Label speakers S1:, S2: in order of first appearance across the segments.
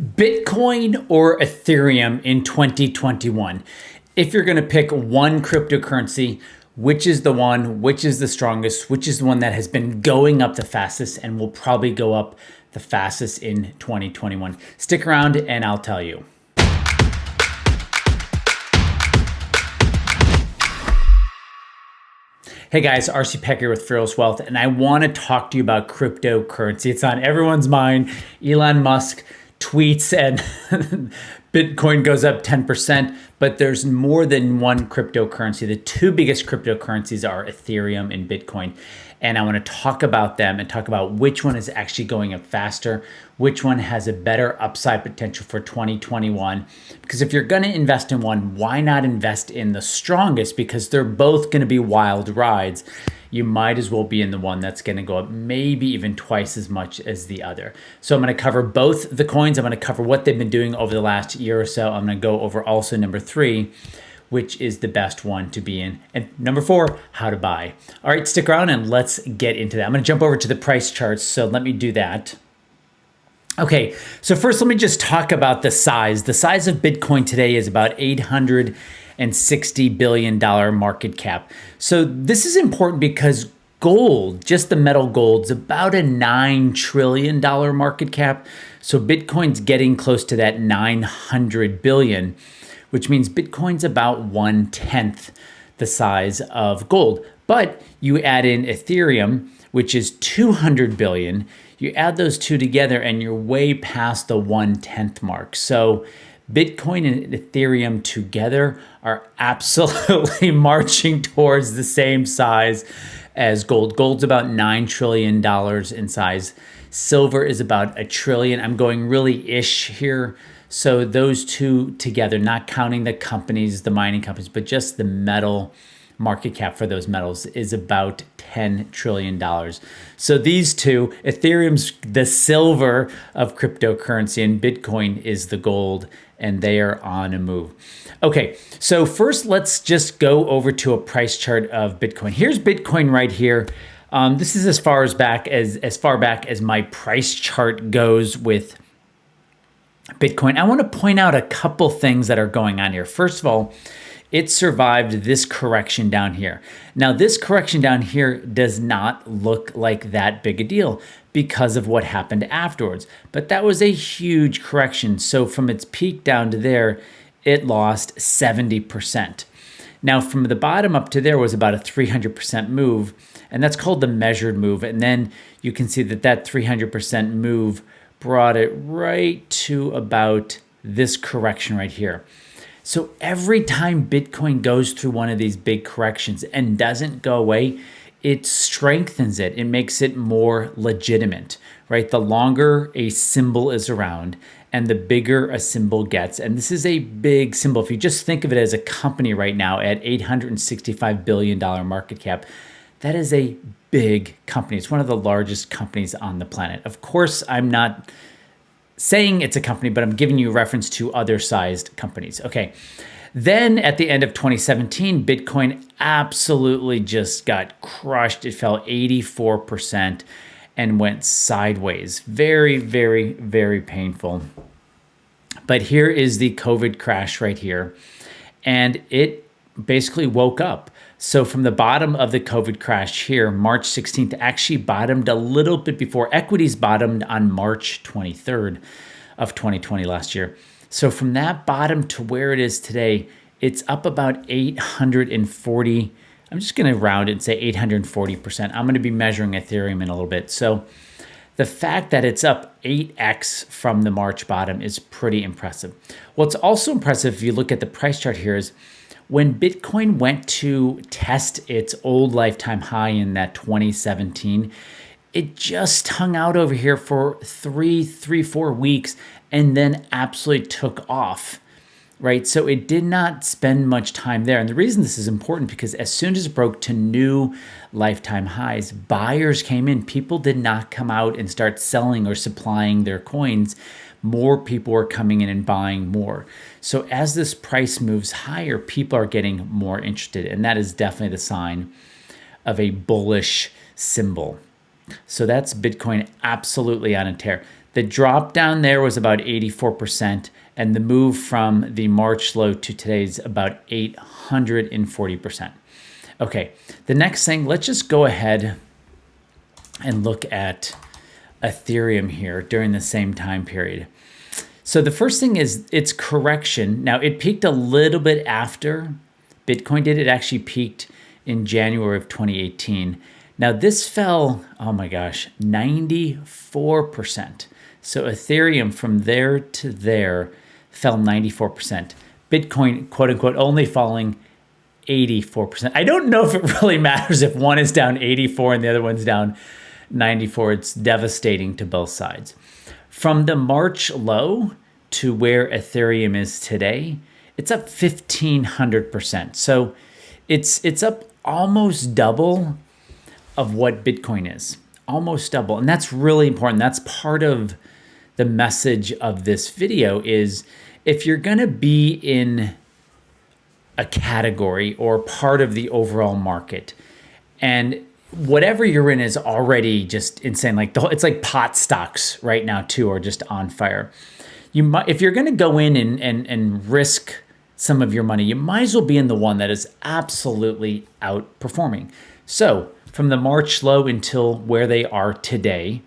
S1: Bitcoin or Ethereum in 2021? If you're going to pick one cryptocurrency, which is the one, which is the strongest, which is the one that has been going up the fastest and will probably go up the fastest in 2021? Stick around and I'll tell you. Hey guys, RC Peck here with Fearless Wealth, and I want to talk to you about cryptocurrency. It's on everyone's mind. Elon Musk tweets and Bitcoin goes up 10%, but there's more than one cryptocurrency. The two biggest cryptocurrencies are Ethereum and Bitcoin. And I want to talk about them and talk about which one is actually going up faster, which one has a better upside potential for 2021. Because if you're going to invest in one, why not invest in the strongest? Because they're both going to be wild rides. You might as well be in the one that's going to go up maybe even twice as much as the other. So I'm going to cover both the coins. I'm going to cover what they've been doing over the last year or so. I'm going to go over also number 3, which is the best one to be in. And number 4, how to buy. All right, stick around and let's get into that. I'm going to jump over to the price charts. So let me do that. Okay, so first let me just talk about the size. The size of Bitcoin today is about $860 billion market cap. So this is important because gold, just the metal gold, is about a $9 trillion market cap. So Bitcoin's getting close to that 900 billion, which means Bitcoin's about 1/10 the size of gold. But you add in Ethereum, which is 200 billion, you add those two together and you're way past the 1/10 mark. So Bitcoin and Ethereum together are absolutely marching towards the same size as gold. Gold's about $9 trillion in size. Silver is about $1 trillion. I'm going really ish here. So those two together, not counting the companies, the mining companies, but just the metal market cap for those metals is about $10 trillion. So these two, Ethereum's the silver of cryptocurrency and Bitcoin is the gold, and they are on a move. Okay, so first let's just go over to a price chart of Bitcoin. Here's Bitcoin right here. This is as far back as my price chart goes with Bitcoin. I want to point out a couple things that are going on here. First of all, it survived this correction down here. Now, this correction down here does not look like that big a deal because of what happened afterwards. But that was a huge correction. So from its peak down to there, it lost 70%. Now, from the bottom up to there was about a 300% move, and that's called the measured move. And then you can see that that 300% move brought it right to about this correction right here. So every time Bitcoin goes through one of these big corrections and doesn't go away, it strengthens it. It makes it more legitimate, right? The longer a symbol is around and the bigger a symbol gets. And this is a big symbol. If you just think of it as a company right now at $865 billion market cap, that is a big company. It's one of the largest companies on the planet. Of course, I'm not saying it's a company, but I'm giving you a reference to other sized companies. Okay. Then at the end of 2017, Bitcoin absolutely just got crushed. It fell 84% and went sideways. Very, very, very painful. But here is the COVID crash right here. And it basically woke up. So from the bottom of the COVID crash here, March 16th, actually bottomed a little bit before. Equities bottomed on March 23rd of 2020 last year. So from that bottom to where it is today, it's up about 840. I'm just going to round it and say 840%. I'm going to be measuring Ethereum in a little bit. So the fact that it's up 8x from the March bottom is pretty impressive. What's also impressive, if you look at the price chart here, is when Bitcoin went to test its old lifetime high in that 2017, it just hung out over here for 4 weeks and then absolutely took off, right? So it did not spend much time there. And the reason this is important because as soon as it broke to new lifetime highs, buyers came in. People did not come out and start selling or supplying their coins. More people are coming in and buying more. So as this price moves higher, people are getting more interested. And that is definitely the sign of a bullish symbol. So that's Bitcoin absolutely on a tear. The drop down there was about 84%, and the move from the March low to today's about 840%. Okay, the next thing, let's just go ahead and look at Ethereum here during the same time period. So the first thing is its correction. Now, it peaked a little bit after Bitcoin did. It actually peaked in January of 2018. Now, this fell, oh my gosh, 94%. So Ethereum from there to there fell 94%. Bitcoin, quote unquote, only falling 84%. I don't know if it really matters if one is down 84 and the other one's down 94. It's devastating to both sides. From the March low to where Ethereum is today, it's up 1,500%. So it's up almost double of what Bitcoin is, almost double. And that's really important. That's part of the message of this video is if you're going to be in a category or part of the overall market, and whatever you're in is already just insane. Like it's like pot stocks right now too, are just on fire. You might, if you're going to go in and risk some of your money, you might as well be in the one that is absolutely outperforming. So from the March low until where they are today,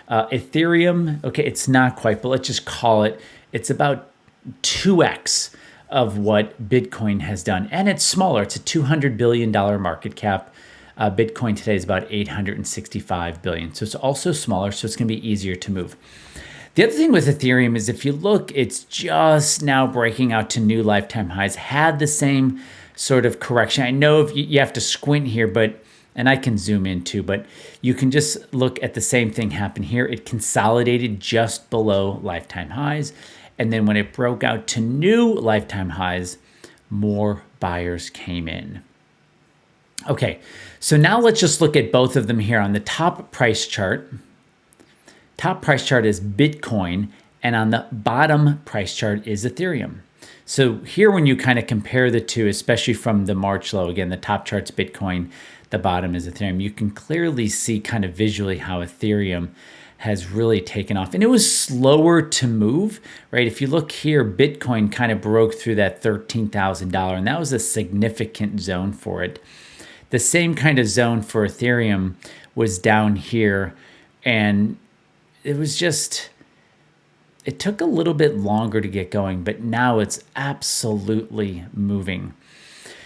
S1: Ethereum, okay, it's not quite, but let's just call it, it's about 2x of what Bitcoin has done. And it's smaller. It's a $200 billion market cap. Bitcoin today is about 865 billion. So it's also smaller, so it's going to be easier to move. The other thing with Ethereum is if you look, it's just now breaking out to new lifetime highs, had the same sort of correction. I know if you have to squint here, and I can zoom in too, but you can just look at the same thing happen here. It consolidated just below lifetime highs. And then when it broke out to new lifetime highs, more buyers came in. Okay, so now let's just look at both of them here on the top price chart. Top price chart is Bitcoin, and on the bottom price chart is Ethereum. So here when you kind of compare the two, especially from the March low, again, the top chart's Bitcoin, the bottom is Ethereum, you can clearly see kind of visually how Ethereum has really taken off. And it was slower to move, right? If you look here, Bitcoin kind of broke through that $13,000, and that was a significant zone for it. The same kind of zone for Ethereum was down here, and it was just, it took a little bit longer to get going, but now it's absolutely moving.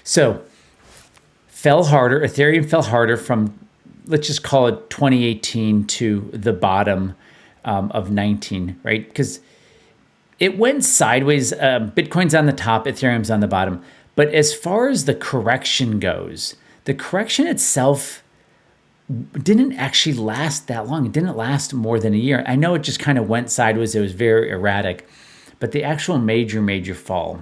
S1: So fell harder, Ethereum fell harder from, let's just call it 2018 to the bottom of 19, right? Because it went sideways. Bitcoin's on the top, Ethereum's on the bottom. But as far as the correction goes, the correction itself didn't actually last that long. It didn't last more than a year. I know it just kind of went sideways. It was very erratic. But the actual major fall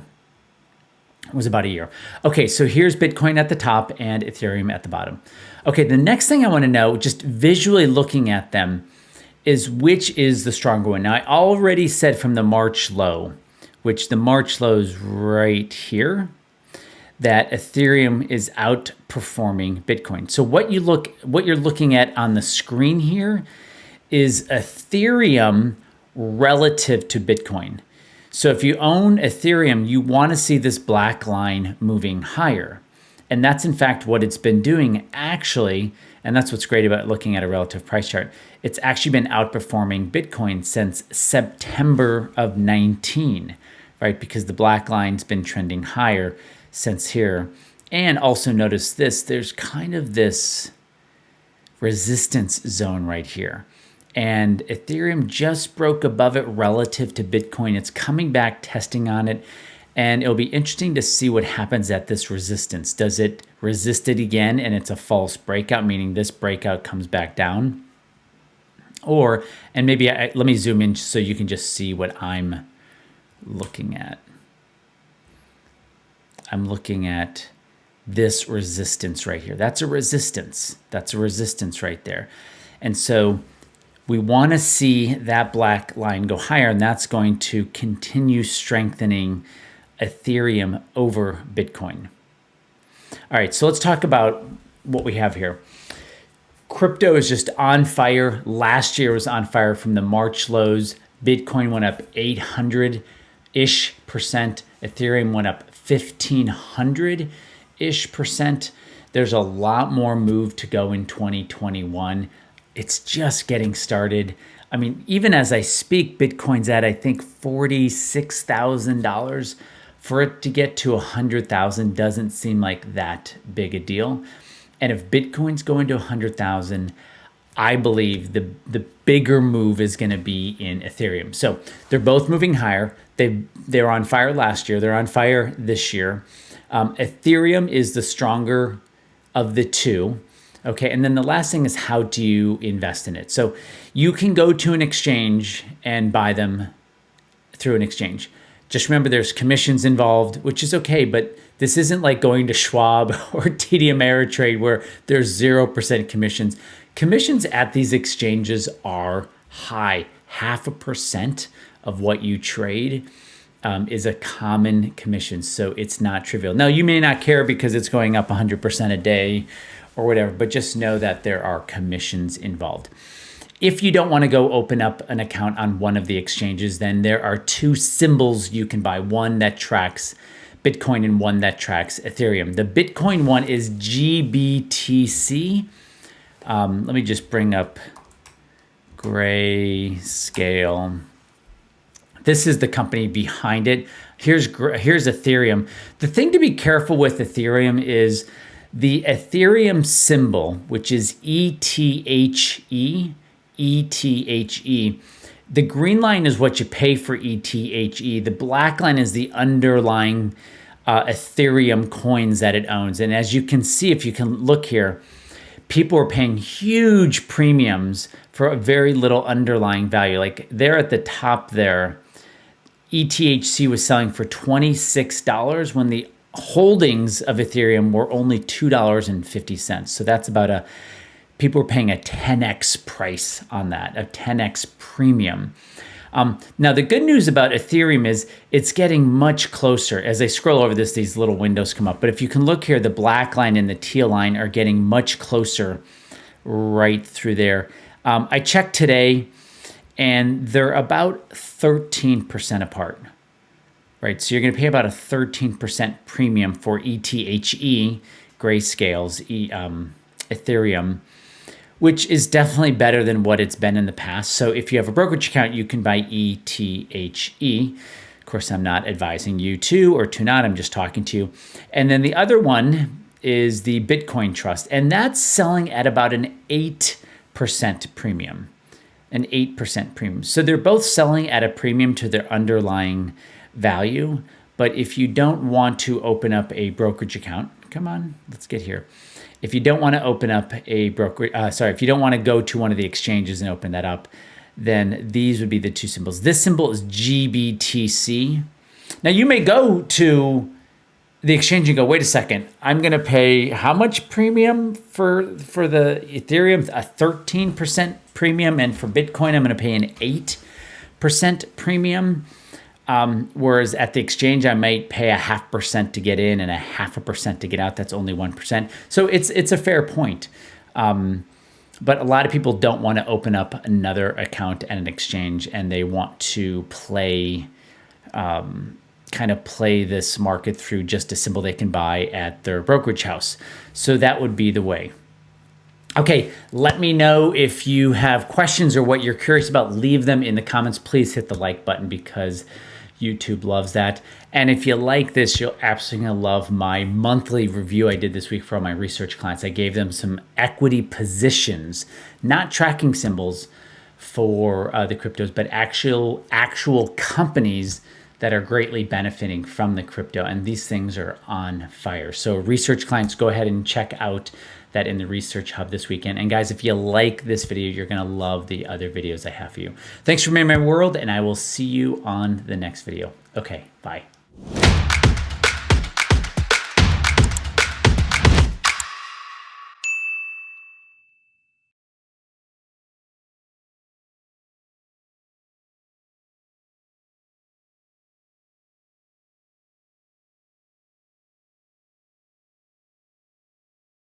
S1: was about a year. Okay, so here's Bitcoin at the top and Ethereum at the bottom. Okay, the next thing I want to know, just visually looking at them, is which is the stronger one. Now, I already said from the March low, which the March low is right here, that Ethereum is outperforming Bitcoin. So what you're looking at on the screen here is Ethereum relative to Bitcoin. So if you own Ethereum, you want to see this black line moving higher. And that's in fact what it's been doing actually, and that's what's great about looking at a relative price chart. It's actually been outperforming Bitcoin since September of 19, right? Because the black line's been trending higher since here. And also notice this, there's kind of this resistance zone right here. And Ethereum just broke above it relative to Bitcoin. It's coming back, testing on it. And it'll be interesting to see what happens at this resistance. Does it resist it again and it's a false breakout, meaning this breakout comes back down? Or, and maybe let me zoom in so you can just see what I'm looking at. I'm looking at this resistance right here. That's a resistance. That's a resistance right there. And so we want to see that black line go higher, and that's going to continue strengthening Ethereum over Bitcoin. All right, so let's talk about what we have here. Crypto is just on fire. Last year was on fire from the March lows. Bitcoin went up 800-ish%. Ethereum went up 1,500-ish%. There's a lot more move to go in 2021. It's just getting started. I mean, even as I speak, Bitcoin's at, I think, $46,000. For it to get to 100,000 doesn't seem like that big a deal. And if Bitcoin's going to 100,000, I believe the bigger move is going to be in Ethereum. So they're both moving higher. They were on fire last year. They're on fire this year. Ethereum is the stronger of the two. Okay, and then the last thing is, how do you invest in it? So you can go to an exchange and buy them through an exchange. Just remember there's commissions involved, which is okay, but this isn't like going to Schwab or TD Ameritrade where there's 0% commissions. Commissions at these exchanges are high. 0.5% of what you trade is a common commission, so it's not trivial. Now, you may not care because it's going up 100% a day or whatever, but just know that there are commissions involved. If you don't want to go open up an account on one of the exchanges, then there are two symbols you can buy, one that tracks Bitcoin and one that tracks Ethereum. The Bitcoin one is GBTC. Let me just bring up Grayscale. This is the company behind it. Here's Ethereum. The thing to be careful with Ethereum is the Ethereum symbol, which is ETHE. The green line is what you pay for ETHE. The black line is the underlying Ethereum coins that it owns. And as you can see, if you can look here, people are paying huge premiums for a very little underlying value. Like there at the top there, ETHC was selling for $26 when the holdings of Ethereum were only $2.50. So that's about people were paying a 10x price on that, a 10x premium. Now, the good news about Ethereum is it's getting much closer. As I scroll over this, these little windows come up. But if you can look here, the black line and the teal line are getting much closer right through there. I checked today, and they're about 13% apart. Right, so you're going to pay about a 13% premium for ETHE, Grayscale's Ethereum, which is definitely better than what it's been in the past. So if you have a brokerage account, you can buy ETHE. Of course, I'm not advising you to or to not. I'm just talking to you. And then the other one is the Bitcoin Trust, and that's selling at about an 8% premium. An 8% premium. So they're both selling at a premium to their underlying value. But if you don't want to open up a brokerage account, come on, let's get here. If you don't want to open up a if you don't want to go to one of the exchanges and open that up, then these would be the two symbols. This symbol is GBTC. Now you may go to the exchange and go, wait a second, I'm going to pay how much premium for the Ethereum? A 13% premium, and for Bitcoin, I'm going to pay an 8% premium. Whereas at the exchange, I might pay a 0.5% to get in and a 0.5% to get out. That's only 1%. So it's a fair point. But a lot of people don't want to open up another account at an exchange, and they want to play this market through just a symbol they can buy at their brokerage house. So that would be the way. Okay, let me know if you have questions or what you're curious about. Leave them in the comments. Please hit the like button because YouTube loves that. And if you like this, you'll absolutely love my monthly review I did this week for all my research clients. I gave them some equity positions, not tracking symbols for the cryptos, but actual companies that are greatly benefiting from the crypto. And these things are on fire. So research clients, go ahead and check out that in the Research Hub this weekend. And guys, if you like this video, you're gonna love the other videos I have for you. Thanks for being in my world, and I will see you on the next video. Okay, bye.